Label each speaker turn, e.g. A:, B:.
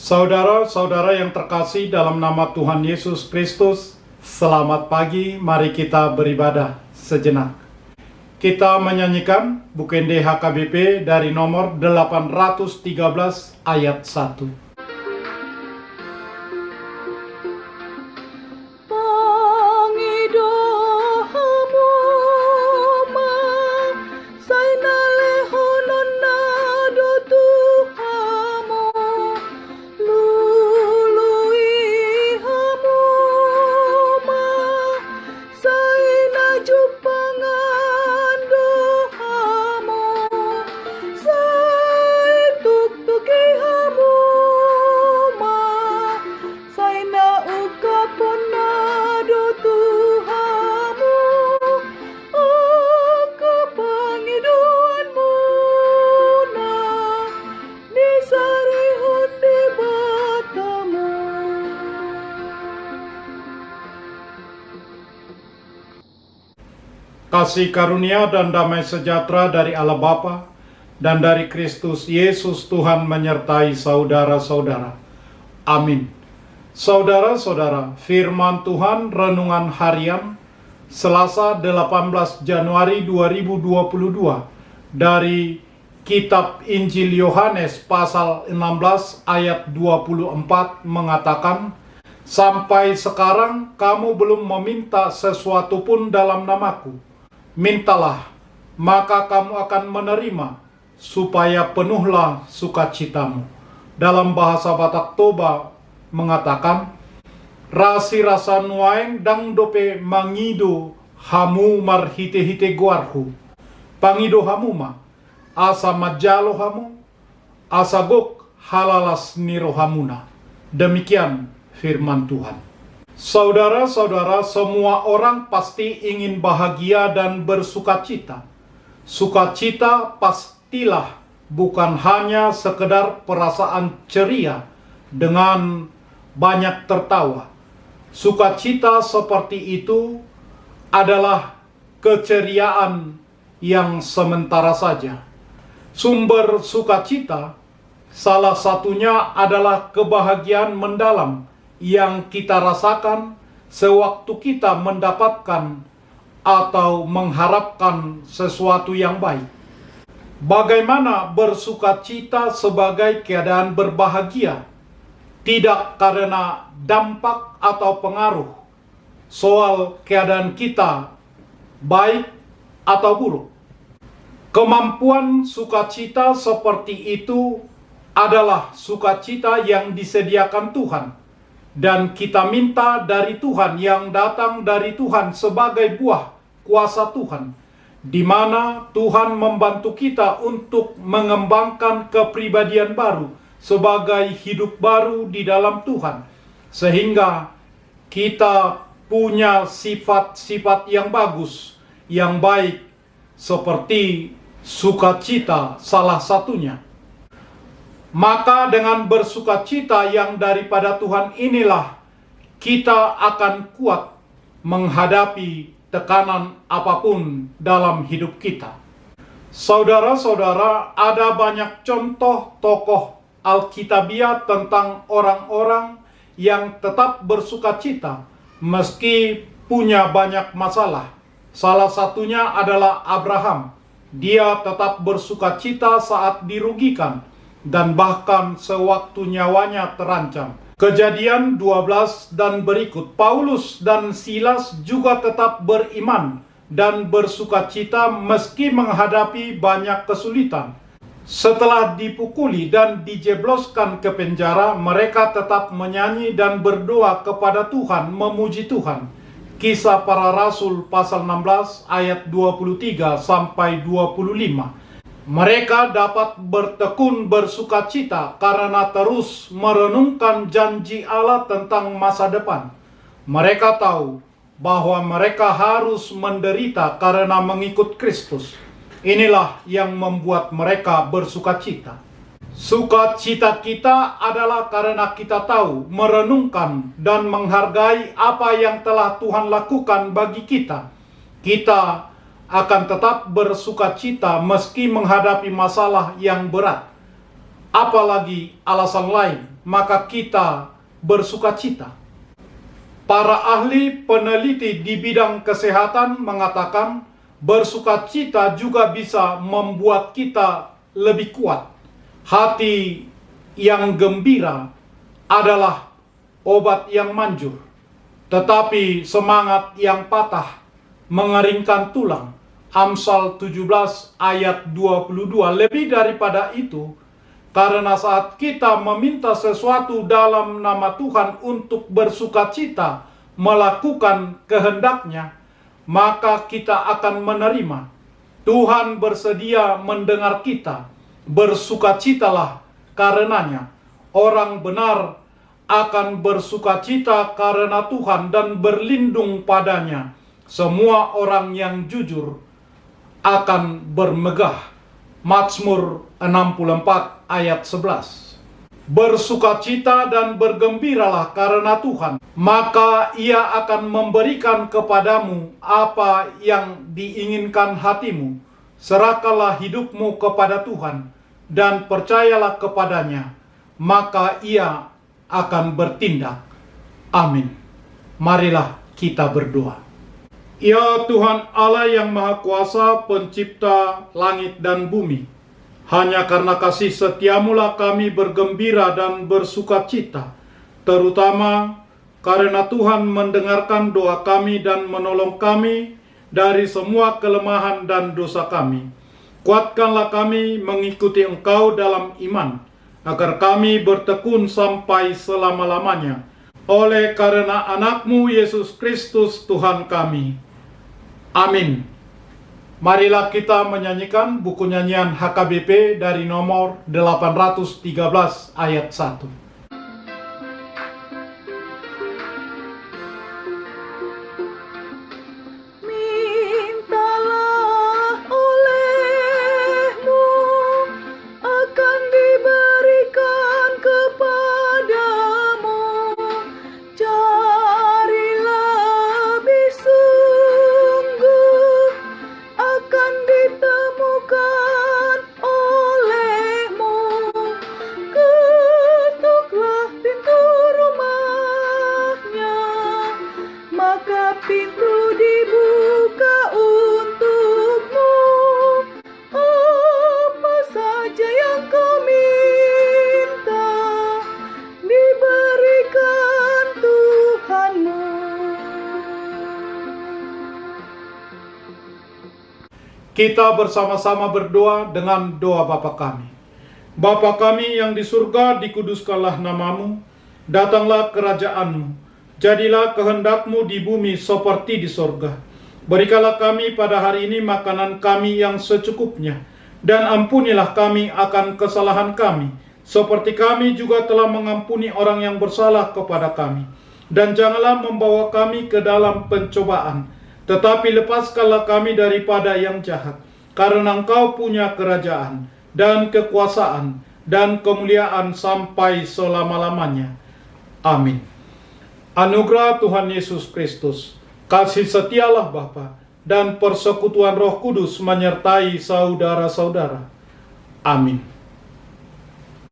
A: Saudara-saudara yang terkasih dalam nama Tuhan Yesus Kristus, selamat pagi, mari kita beribadah sejenak. Kita menyanyikan Bukende HKBP dari nomor 813 ayat 1. Kasih karunia dan damai sejahtera dari Allah Bapa dan dari Kristus Yesus Tuhan menyertai saudara-saudara. Amin. Saudara-saudara, firman Tuhan renungan harian Selasa 18 Januari 2022 dari Kitab Injil Yohanes pasal 16 ayat 24 mengatakan, "Sampai sekarang kamu belum meminta sesuatu pun dalam namaku. Mintalah, maka kamu akan menerima, supaya penuhlah sukacitamu." Dalam bahasa Batak Toba mengatakan, "Rasi-rasa nuaeng dang dope mangido hamu marhite-hite guarhu. Pangido hamuma, asa majalo hamu, asa gok halalas niro hamuna." Demikian firman Tuhan. Saudara-saudara, semua orang pasti ingin bahagia dan bersukacita. Sukacita pastilah bukan hanya sekedar perasaan ceria dengan banyak tertawa. Sukacita seperti itu adalah keceriaan yang sementara saja. Sumber sukacita salah satunya adalah kebahagiaan mendalam yang kita rasakan sewaktu kita mendapatkan atau mengharapkan sesuatu yang baik. Bagaimana bersukacita sebagai keadaan berbahagia, tidak karena dampak atau pengaruh soal keadaan kita baik atau buruk. Kemampuan sukacita seperti itu adalah sukacita yang disediakan Tuhan, dan kita minta dari Tuhan yang datang dari Tuhan sebagai buah kuasa Tuhan, di mana Tuhan membantu kita untuk mengembangkan kepribadian baru sebagai hidup baru di dalam Tuhan, sehingga kita punya sifat-sifat yang bagus, yang baik, seperti sukacita salah satunya. Maka dengan bersukacita yang daripada Tuhan inilah kita akan kuat menghadapi tekanan apapun dalam hidup kita. Saudara-saudara, ada banyak contoh tokoh Alkitabiah tentang orang-orang yang tetap bersukacita meski punya banyak masalah. Salah satunya adalah Abraham. Dia tetap bersukacita saat dirugikan dan bahkan sewaktu nyawanya terancam. Kejadian 12 dan berikut, Paulus dan Silas juga tetap beriman dan bersukacita meski menghadapi banyak kesulitan. Setelah dipukuli dan dijebloskan ke penjara, mereka tetap menyanyi dan berdoa kepada Tuhan, memuji Tuhan. Kisah Para Rasul pasal 16 ayat 23 sampai 25. Mereka dapat bertekun bersukacita karena terus merenungkan janji Allah tentang masa depan. Mereka tahu bahwa mereka harus menderita karena mengikut Kristus. Inilah yang membuat mereka bersukacita. Sukacita kita adalah karena kita tahu, merenungkan, dan menghargai apa yang telah Tuhan lakukan bagi kita. Kita akan tetap bersukacita meski menghadapi masalah yang berat. Apalagi alasan lain maka kita bersukacita. Para ahli peneliti di bidang kesehatan mengatakan bersukacita juga bisa membuat kita lebih kuat. Hati yang gembira adalah obat yang manjur, tetapi semangat yang patah mengeringkan tulang. Amsal 17 ayat 22. Lebih daripada itu, karena saat kita meminta sesuatu dalam nama Tuhan untuk bersukacita melakukan kehendak-Nya, maka kita akan menerima. Tuhan bersedia mendengar kita. Bersukacitalah karenanya. Orang benar akan bersukacita karena Tuhan dan berlindung padanya. Semua orang yang jujur akan bermegah. Mazmur 64 ayat 11. Bersukacita dan bergembiralah karena Tuhan, maka Ia akan memberikan kepadamu apa yang diinginkan hatimu. Serahkanlah hidupmu kepada Tuhan dan percayalah kepadanya, maka Ia akan bertindak. Amin. Marilah kita berdoa. Ya Tuhan Allah yang Maha Kuasa, pencipta langit dan bumi, hanya karena kasih setiamu-lah kami bergembira dan bersukacita, terutama karena Tuhan mendengarkan doa kami dan menolong kami dari semua kelemahan dan dosa kami. Kuatkanlah kami mengikuti Engkau dalam iman, agar kami bertekun sampai selama-lamanya. Oleh karena anak-Mu Yesus Kristus Tuhan kami. Amin. Marilah kita menyanyikan buku nyanyian HKBP dari nomor 813 ayat 1.
B: Pintu dibuka untukmu, apa saja yang kau minta diberikan Tuhanmu.
A: Kita bersama-sama berdoa dengan doa Bapa kami. Bapa kami yang di surga, dikuduskanlah namamu, datanglah kerajaan-Mu. Jadilah kehendak-Mu di bumi seperti di sorga. Berikanlah kami pada hari ini makanan kami yang secukupnya, dan ampunilah kami akan kesalahan kami, seperti kami juga telah mengampuni orang yang bersalah kepada kami. Dan janganlah membawa kami ke dalam pencobaan, tetapi lepaskanlah kami daripada yang jahat. Karena Engkau punya kerajaan, dan kekuasaan, dan kemuliaan sampai selama-lamanya. Amin. Anugerah Tuhan Yesus Kristus, kasih setialah Bapa, dan persekutuan Roh Kudus menyertai saudara-saudara. Amin.